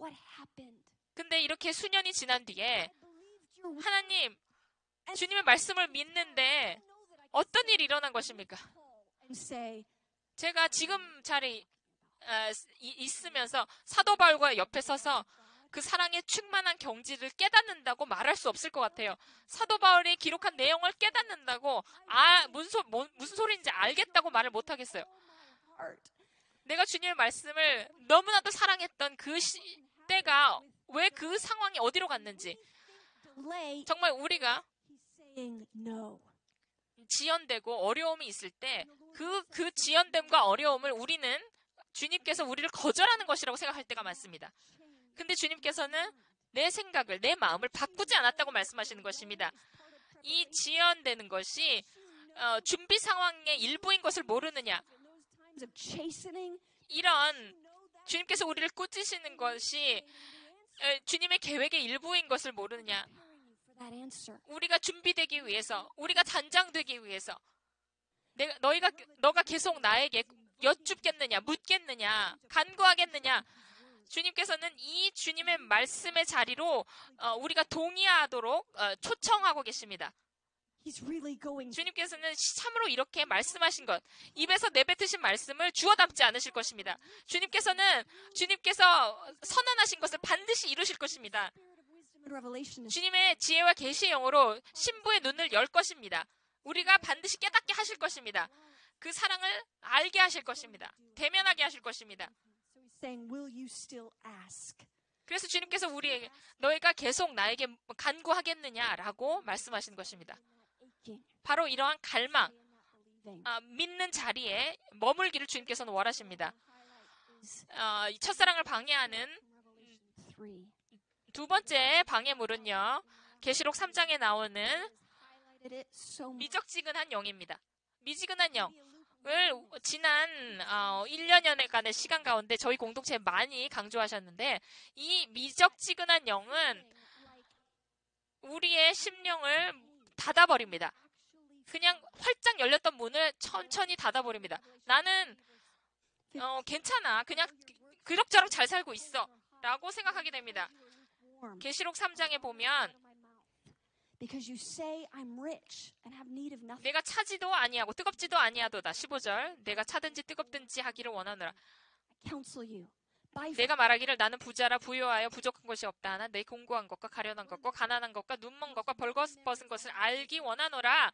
What happened? 근데 이렇게 수년이 지난 뒤에 Believed your 하나님, 주님의 말씀을 믿는데 어떤 일이 일어난 것입니까? and say, 제가 지금 자리에 있으면서 사도 바울과 옆에 서서 그 사랑의 충만한 경지를 깨닫는다고 말할 수 없을 것 같아요. 사도 바울이 기록한 내용을 깨닫는다고 무슨 소리인지 알겠다고 말을 못하겠어요. heart. 내가 주님의 말씀을 너무나도 사랑했던 그 때가 왜 그 상황이 어디로 갔는지, Delay. 정말 우리가 He's saying no. 지연되고 어려움이 있을 때 그 지연됨과 어려움을 우리는 주님께서 우리를 거절하는 것이라고 생각할 때가 많습니다. 근데 주님께서는 내 생각을, 내 마음을 바꾸지 않았다고 말씀하시는 것입니다. 이 지연되는 것이 준비 상황의 일부인 것을 모르느냐. Times of chastening. 이런 주님께서 우리를 꾸짖으시는 것이 주님의 계획의 일부인 것을 모르느냐. Preparing you for that answer. 우리가 준비되기 위해서, 우리가 단장되기 위해서, 너가 계속 나에게 여쭙겠느냐, 묻겠느냐, 간구하겠느냐. 주님께서는 이 주님의 말씀의 자리로 우리가 동의하도록 초청하고 계십니다. He's really going. 주님께서는 참으로 이렇게 말씀하신 것, 입에서 내뱉으신 말씀을 주워 담지 않으실 것입니다. 주님께서 선언하신 것을 반드시 이루실 것입니다. Spirit of wisdom and revelation is 주님의 지혜와 계시의 영으로 신부의 눈을 열 것입니다. 우리가 반드시 깨닫게 하실 것입니다. 그 사랑을 알게 하실 것입니다. 대면하게 하실 것입니다. so he's saying, will you still ask? 그래서 주님께서 우리에게 너희가 계속 나에게 간구하겠느냐라고 말씀하시는 것입니다. Aching. 바로 이러한 갈망, Believing. 믿는 자리에 머물기를 주님께서는 원하십니다. Is 이 첫사랑을 방해하는 Revelation 3. 두 번째 방해물은요, 계시록 3장에 나오는 Highlighted it so much. 미적지근한 영입니다. 미지근한 영을 지난 1년여간의 시간 가운데 저희 공동체에 많이 강조하셨는데, 이 미적지근한 영은 우리의 심령을 닫아버립니다. 그냥 활짝 열렸던 문을 천천히 닫아버립니다. 나는 괜찮아, 그냥 그럭저럭 잘 살고 있어 라고 생각하게 됩니다. 계시록 3장에 보면 Because you say I'm rich and have need of nothing. 내가 차지도 아니하고 뜨겁지도 아니하도다. 15절, 내가 차든지 뜨겁든지 하기를 원하노라. I counsel you. By 내가 말하기를 나는 부자라 부요하여 부족한 것이 없다 하나 내 공고한 것과 가련한 것과 가난한 것과 눈먼 것과 벌거벗은 것을 알기 원하노라.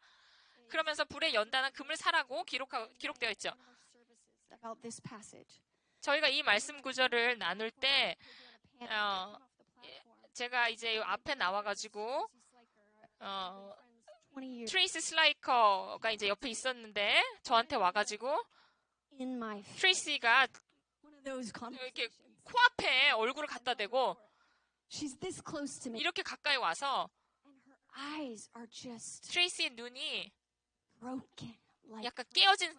그러면서 불에 연단한 금을 사라고 기록되어 있죠. about this passage. 저희가 이 말씀 구절을 나눌 때 제가 이제 앞에 나와가지고 20 years 트레이스 슬라이커가 이제 옆에 있었는데 저한테 와가지고 in my face. 트레이시가 One of those 이렇게 conversations. 코앞에 얼굴을 갖다 대고 She's this close to me, 이렇게 가까이 와서 and her eyes are just 트레이시의 눈이 broken. Like 약간 깨어진,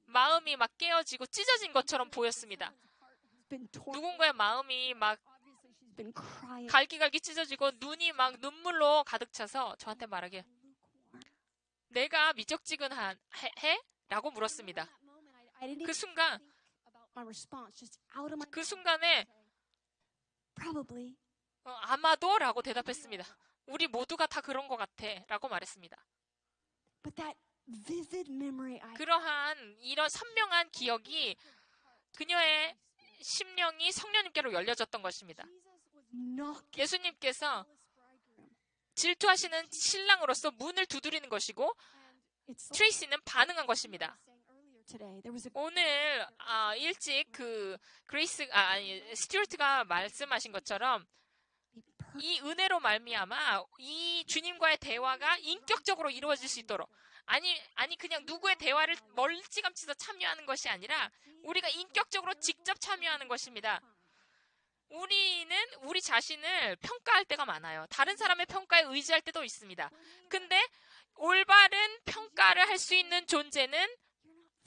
마음이 막 깨어지고 찢어진 것처럼 보였습니다. been torn. 누군가의 마음이 막 Obviously, she's been crying. 갈기갈기 찢어지고 눈이 막 눈물로 가득 차서 저한테 말하길, 내가 미적지근한 해? 라고 물었습니다. That moment, I didn't 그 even 순간 think about my response just out of my 그 순간에 probably. 아마도라고 대답했습니다. 우리 모두가 다 그런 것 같아라고 말했습니다. But that vivid memory I 그러한 이런 선명한 기억이 그녀의 심령이 성령님께로 열려졌던 것입니다. knocked 예수님께서 질투하시는 신랑으로서 문을 두드리는 것이고 it's 트레이시는 반응한 것입니다. earlier today. There was a 오늘 일찍 스튜어트가 말씀하신 것처럼 이 은혜로 말미암아 이 주님과의 대화가 인격적으로 이루어질 수 있도록 아니 그냥 누구의 대화를 멀찌감치서 참여하는 것이 아니라 우리가 인격적으로 직접 참여하는 것입니다. 우리는 우리 자신을 평가할 때가 많아요. 다른 사람의 평가에 의지할 때도 있습니다. 근데 올바른 평가를 할 수 있는 존재는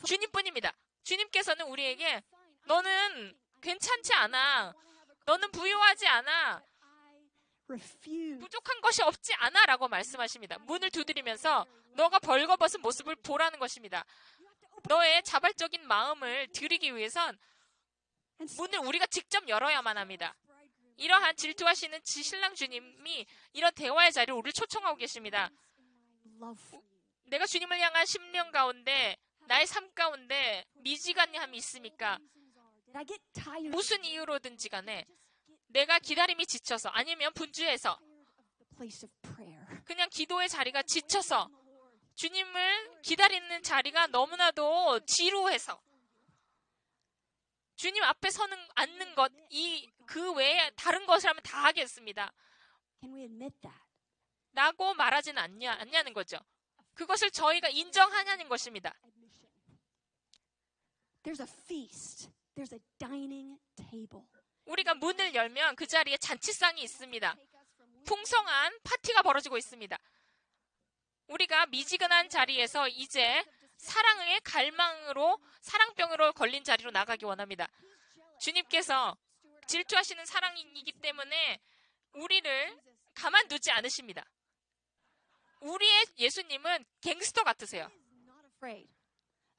주님뿐입니다. 주님께서는 우리에게 너는 괜찮지 않아. 너는 부유하지 않아. refuse 부족한 것이 없지 않아 라고 말씀하십니다. 문을 두드리면서 너가 벌거벗은 모습을 보라는 것입니다. 너의 자발적인 마음을 드리기 위해선 문을 우리가 직접 열어야만 합니다. 이러한 질투하시는 신랑 주님이 이런 대화의 자리로 우리를 초청하고 계십니다. love for you. 내가 주님을 향한 심령 가운데 나의 삶 가운데 미지근함이 있습니까? Did I get tired 무슨 이유로든지 간에 내가 기다림이 지쳐서 아니면 분주해서 of the place of prayer? 그냥 기도의 자리가 지쳐서 주님을 기다리는 자리가 너무나도 지루해서 주님 앞에 앉는 것, 그 외에 다른 것을 하면 다 하겠습니다. Can we admit that? 라고 말하지는 않냐는 거죠. 그것을 저희가 인정하냐는 것입니다. Admission. There's a feast. There's a dining table. 우리가 문을 열면 그 자리에 잔치상이 있습니다. 풍성한 파티가 벌어지고 있습니다. 우리가 미지근한 자리에서 이제 사랑의 갈망으로 사랑병으로 걸린 자리로 나가기 원합니다. 주님께서 질투하시는 사랑이기 때문에 우리를 가만두지 않으십니다. 우리의 예수님은 갱스터 같으세요. Not afraid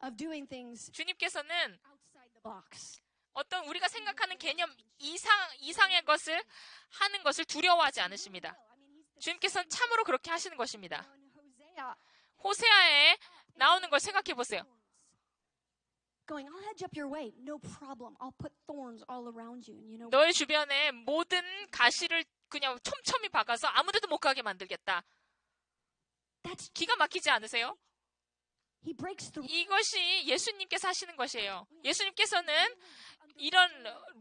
of doing things 주님께서는 outside the box. 어떤 우리가 생각하는 개념 이상의 것을 하는 것을 두려워하지 않으십니다. 주님께서는 참으로 그렇게 하시는 것입니다. In Hosea, 호세아에 나오는 걸 생각해 보세요. going, I'll hedge up your way. No problem. I'll put thorns all around you. And you know, 너의 주변에 모든 가시를 그냥 촘촘히 박아서 아무데도 못 가게 만들겠다. that's 기가 막히지 않으세요? he breaks the 이것이 예수님께서 하시는 것이에요. 예수님께서는 이런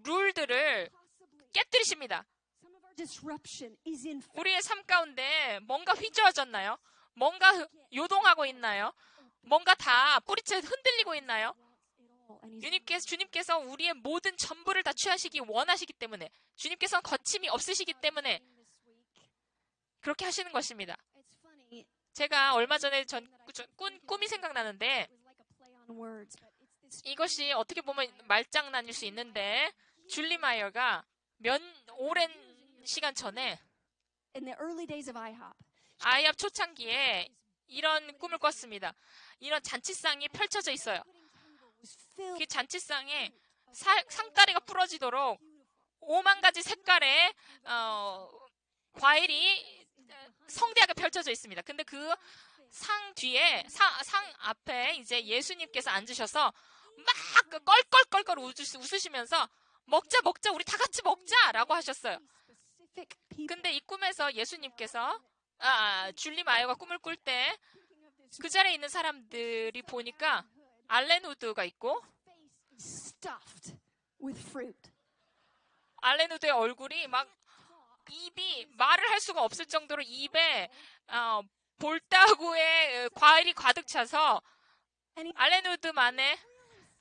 룰들을 깨뜨리십니다. some of our disruption is in 우리의 삶 가운데 뭔가 휘저어졌나요? 뭔가 요동하고 있나요? 뭔가 다 뿌리채 흔들리고 있나요? it all. And he's 주님께서 우리의 모든 전부를 다 취하시기 원하시기 때문에 주님께서는 거침이 없으시기 때문에 this week. 그렇게 하시는 것입니다. It's funny. 제가 얼마 전에 꿈이 생각나는데 It was like a play on words, but it's this 이것이 어떻게 보면 말장난일 수 있는데 줄리 마이어가 오랜 시간 전에 in the early days of IHOP. 아이합 초창기에 이런 꿈을 꿨습니다. 이런 잔치상이 펼쳐져 있어요. Was filled 그 잔치상에 상다리가 부러지도록 5만 가지 색깔의 과일이 성대하게 펼쳐져 있습니다. 근데 그 상 뒤에 상 앞에 이제 예수님께서 앉으셔서 막 껄껄껄껄 웃으시면서 먹자 우리 다 같이 먹자라고 하셨어요. specific people. 근데 이 꿈에서 예수님께서 줄리 마이어가 꿈을 꿀 때 그 자리에 있는 사람들이 보니까 알렌 우드가 있고 Face is stuffed with fruit. 알렌 우드의 얼굴이 막 입이 말을 할 수가 없을 정도로 입에 볼따구에 과일이 가득 차서 알렌 우드만의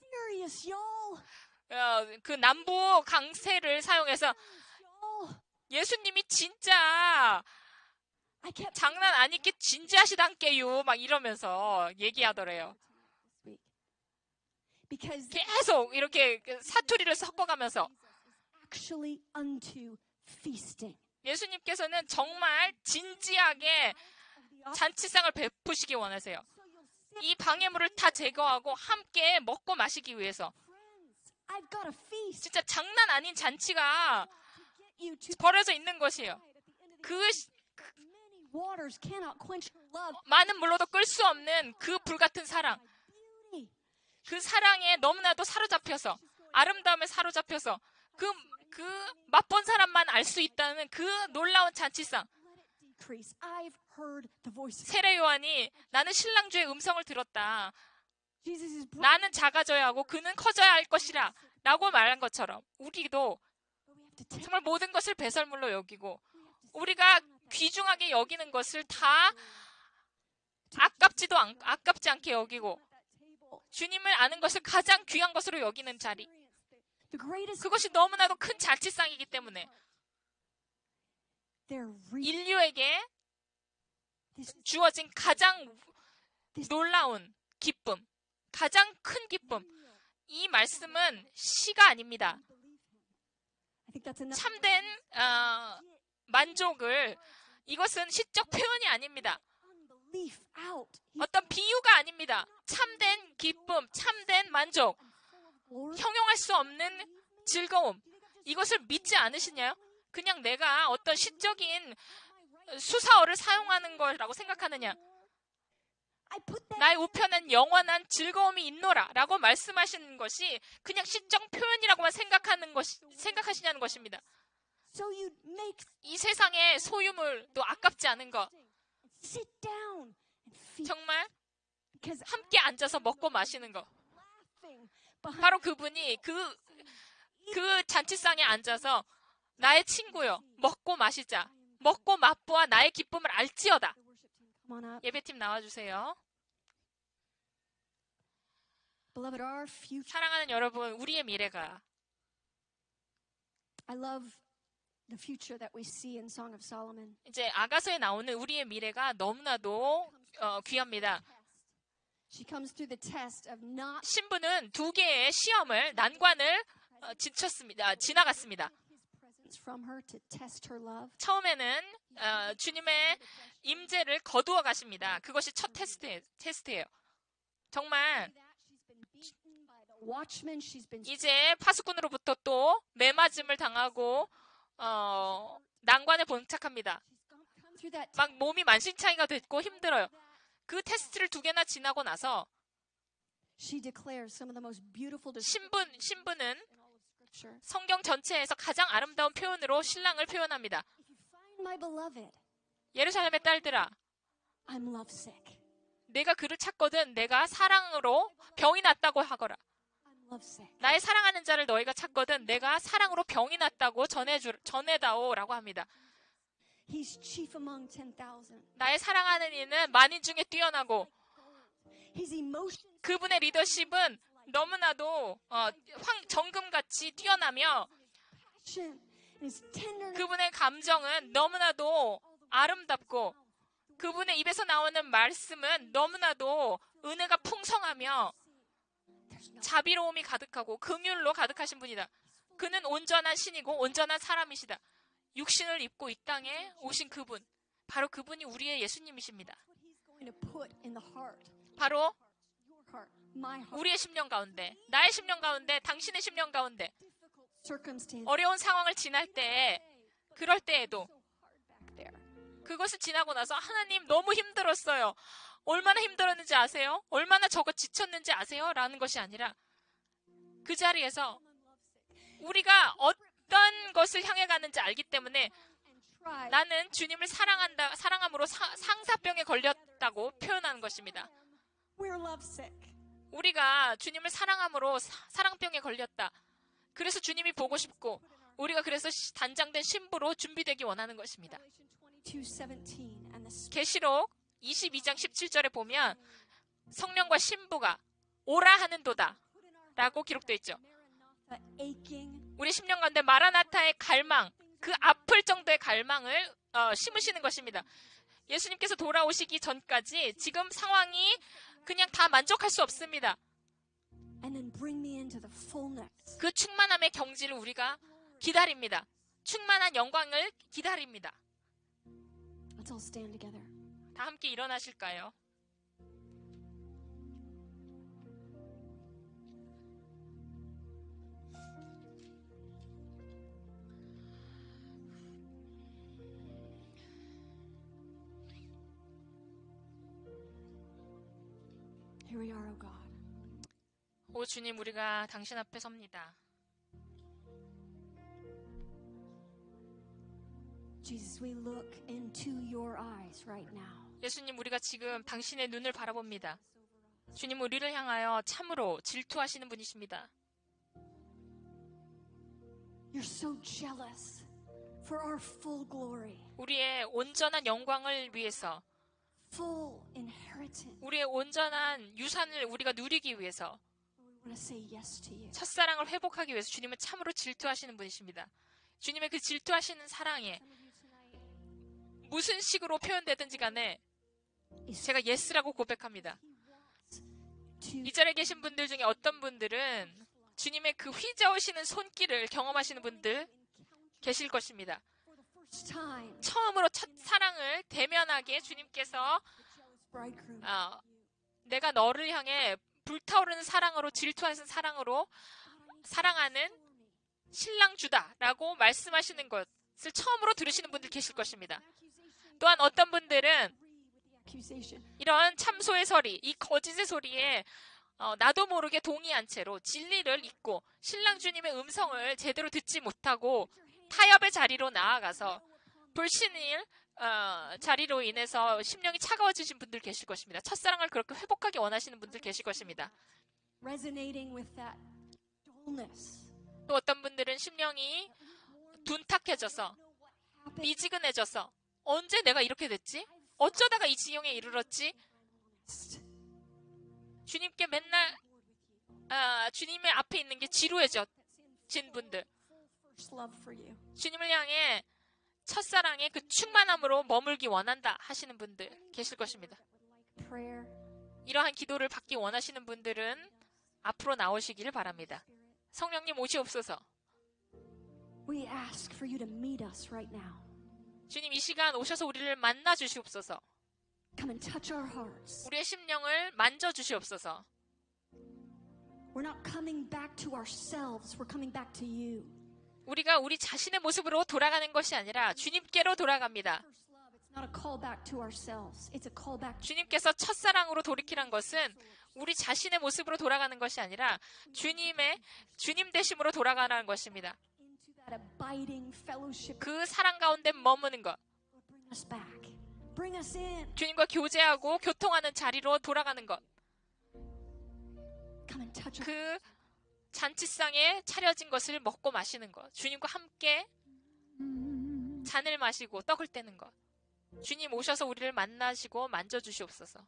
Serious, y'all. 그 남부 강세를 사용해서 Y'all. 예수님이 진짜 I kept 장난 아니게 진지하시단께요 막 이러면서 얘기하더래요. this week because 계속 이렇게 사투리를 섞어가면서 actually unto feasting. 예수님께서는 정말 진지하게 잔치상을 베푸시기 원하세요. 이 방해물을 다 제거하고 함께 먹고 마시기 위해서. I've got a feast. 진짜 장난 아닌 잔치가 You to 벌어져 있는 것이에요. 그 many waters cannot quench her love. 많은 물로도 끌 수 없는 그 불같은 사랑. Beauty. 그 사랑에 너무나도 사로잡혀서, 아름다움에 사로잡혀서, 그 맛본 사람만 알 수 있다는 그 놀라운 잔치상. Let it decrease. I've heard the voice. 세례 요한이 나는 신랑주의 음성을 들었다. Jesus is brought. 나는 작아져야 하고 그는 커져야 할 것이라 라고 말한 것처럼 우리도 But we have to take. 정말 모든 것을 배설물로 여기고 우리가 귀중하게 여기는 것을 다 아깝지 않게 여기고 주님을 아는 것을 가장 귀한 것으로 여기는 자리. The greatest. 그것이 너무나도 큰 잔치상이기 때문에 They're real. 인류에게 This 주어진 가장 놀라운 기쁨, 가장 큰 기쁨. 이 말씀은 시가 아닙니다. I think that's enough. 참된 만족을 이것은 시적 표현이 아닙니다. Unbelief out. 어떤 비유가 아닙니다. 참된 기쁨, 참된 만족, Glory. 형용할 수 없는 즐거움. 이것을 믿지 않으시냐요? 그냥 내가 어떤 시적인 수사어를 사용하는 거라고 생각하느냐? I put that. 나의 우편은 영원한 즐거움이 있노라 라고 말씀하시는 것이 그냥 시적 표현이라고만 생각하시냐는 것입니다. So you make 이 세상의 소유물도 아깝지 않은 것. sit down and feast. 정말 Because 함께 앉아서 먹고 마시는 것. laughing behind 바로 그분이 그 잔치상에 앉아서 나의 친구요. 먹고 마시자. 먹고 맛보아 나의 기쁨을 알지어다. the worship team. Come on up. 예배팀 나와주세요. Beloved, our future. 사랑하는 여러분, 우리의 미래가 I love the future that we see in Song of Solomon. 이제 아가서에 나오는 우리의 미래가 너무나도 귀합니다. She comes through the test of not 신부는 2개의 시험을 난관을 지나갔습니다. his presence from her to test her love. 처음에는 주님의 임재를 거두어 가십니다. 그것이 첫 테스트예요. 정말 She's been beaten by the watchman. She's been 이제 파수꾼으로부터 또 매맞음을 당하고 난관에 봉착합니다. come through that 막 몸이 만신창이가 됐고 힘들어요. 그 테스트를 2개나 지나고 나서 she declares some of the most beautiful descriptions 신부는 in all of Scripture. 성경 전체에서 가장 아름다운 표현으로 신랑을 표현합니다. If you find my beloved, 예루살렘의 딸들아, I'm lovesick. 내가 그를 찾거든 내가 사랑으로 병이 났다고 하거라. I'm lovesick. 나의 사랑하는 자를 너희가 찾거든 내가 사랑으로 병이 났다고 전해다오라고 합니다. He's chief among 10,000. 나의 사랑하는 이는 만인 중에 뛰어나고 His emotions 그분의 리더십은 너무나도 정금같이 뛰어나며 and his tenderness. 그분의 감정은 너무나도 아름답고 그분의 입에서 나오는 말씀은 너무나도 은혜가 풍성하며 자비로움이 가득하고 긍휼로 가득하신 분이다. 그는 온전한 신이고 온전한 사람이시다. 육신을 입고 이 땅에 오신 그분, 바로 그분이 우리의 예수님이십니다. What he's going to put in the heart, 바로 your heart, my heart. 우리의 심령 가운데, 나의 심령 가운데, 당신의 심령 가운데 Difficult circumstances. 어려운 상황을 지날 때에 그럴 때에도 So hard back there. 그것을 지나고 나서 하나님 너무 힘들었어요. 얼마나 힘들었는지 아세요? 얼마나 저거 지쳤는지 아세요? 라는 것이 아니라 그 자리에서 우리가 어떤 것을 향해 가는지 알기 때문에 And try. 나는 주님을 사랑함으로 상사병에 걸렸다고 표현하는 것입니다. We're lovesick. 우리가 주님을 사랑함으로 사랑병에 걸렸다. 그래서 주님이 보고 싶고 우리가 그래서 단장된 신부로 준비되기 원하는 것입니다. Revelation 22:17 and the 계시록 22장 17절에 보면 성령과 신부가 오라 하는도다 라고 기록되어 있죠. Maranatha aching. 우리 10년 가운데 마라나타의 갈망, 그 아플 정도의 갈망을 심으시는 것입니다. 예수님께서 돌아오시기 전까지 지금 상황이 그냥 다 만족할 수 없습니다. And then bring me into the fullness. 그 충만함의 경지를 우리가 기다립니다. 충만한 영광을 기다립니다. Let's all stand together. 다 함께 일어나실까요? Here we are, O God. 오 주님, 우리가 당신 앞에 섭니다. Jesus, we look into your eyes right now. 예수님, 우리가 지금 당신의 눈을 바라봅니다. 주님, 우리를 향하여 참으로 질투하시는 분이십니다. You're so jealous for our full glory, 우리의 온전한 영광을 위해서, full inheritance. 우리의 온전한 유산을 우리가 누리기 위해서, We want to say yes to you. 첫사랑을 회복하기 위해서 주님은 참으로 질투하시는 분이십니다. 주님의 그 질투하시는 사랑에 Some of you tonight, 무슨 식으로 표현되든지 간에 제가 예스라고 고백합니다. to 이 자리에 계신 분들 중에 어떤 분들은 주님의 그 휘저으시는 손길을 경험하시는 분들 계실 것입니다. for the first time, 처음으로 첫사랑을 대면하게 주님께서 bridegroom. 내가 너를 향해 불타오르는 사랑으로, 질투하는 사랑으로 사랑하는 신랑 주다라고 말씀하시는 것을 처음으로 들으시는 분들 계실 것입니다. 또한 어떤 분들은 Accusation. 이런 참소의 소리, 이 거짓의 소리에 나도 모르게 동의한 채로 진리를 잊고 신랑 주님의 음성을 제대로 듣지 못하고 타협의 자리로 나아가서 불신일 자리로 인해서 심령이 차가워지신 분들 계실 것입니다. 첫사랑을 그렇게 회복하기 원하시는 분들 계실 것입니다. Resonating with that dullness. 또 어떤 분들은 심령이 둔탁해져서 미지근해져서 언제 내가 이렇게 됐지? 어쩌다가 이 지경에 이르렀지? 주님께 맨날 주님의 앞에 있는 게 지루해진 분들, First love for you. 주님을 향해 첫사랑의 그 충만함으로 머물기 원한다 하시는 분들 계실 것입니다. Prayer. 이러한 기도를 받기 원하시는 분들은 앞으로 나오시기를 바랍니다. 성령님 오시옵소서. We ask for you to meet us right now. 주님, 이 시간 오셔서 우리를 만나 주시옵소서. Come and touch our hearts. 우리의 심령을 만져 주시옵소서. We're not coming back to ourselves. We're coming back to you. 우리가 우리 자신의 모습으로 돌아가는 것이 아니라 주님께로 돌아갑니다. First love, it's not a call back to ourselves. It's a call back to 주님께서 첫사랑으로 돌이키란 것은 우리 자신의 모습으로 돌아가는 것이 아니라 주님 되심으로 돌아가는 것입니다. into that abiding fellowship. 그 사랑 가운데 머무는 것, Lord, bring us back. Bring us in. 주님과 교제하고 교통하는 자리로 돌아가는 것, Come and touch our 그 잔치상에 차려진 것을 먹고 마시는 것, 주님과 함께 잔을 마시고 떡을 떼는 것, 주님 오셔서 우리를 만나시고 만져주시옵소서.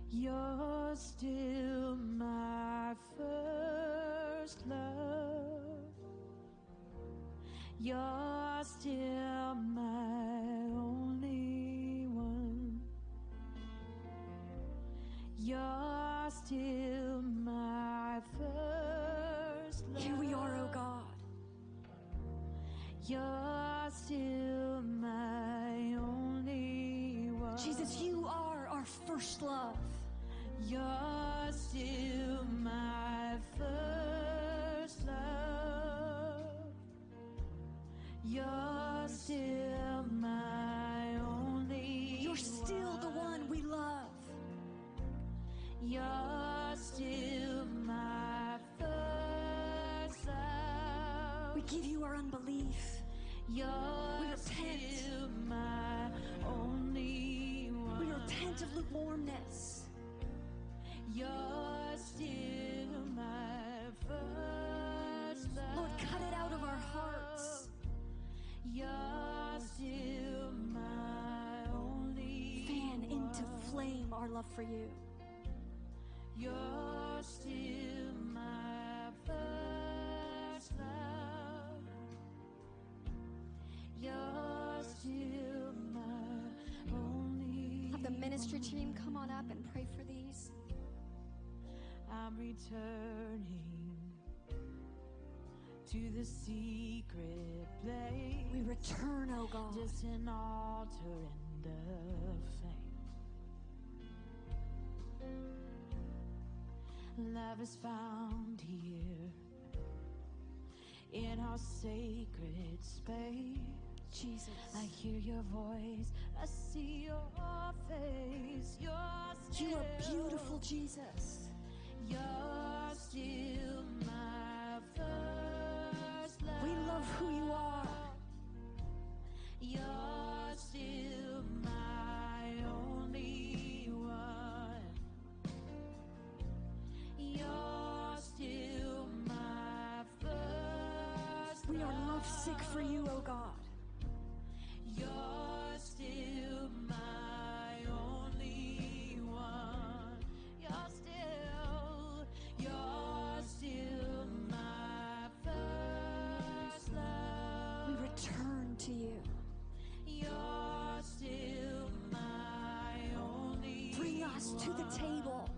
You're still my first love. You're still my only one. You're still my first love. Here we are, O God. You're still my only one. Jesus, you are our first love. You're still my first love. You're still my only You're still the one we love. You're still my first love. We give you our unbelief. You're repent. still my only one. We repent of lukewarmness. You're still my first love. Lord, cut it out of our hearts. You're still my only Fan into one. flame our love for you. You're still my first love. You're still my only Have the ministry team come on up and pray for these. I'm returning to the secret place. We return, O God. Just an altar and a flame. Love is found here in our sacred space. Jesus. I hear your voice, I see your your face. You are beautiful, Jesus. You're still my first love. We love who you are. You're still my only one. You're still my first We are love. lovesick for you, oh God. You're still my only one. You're still my first love. We return to you. You're still my only Bring us to the table.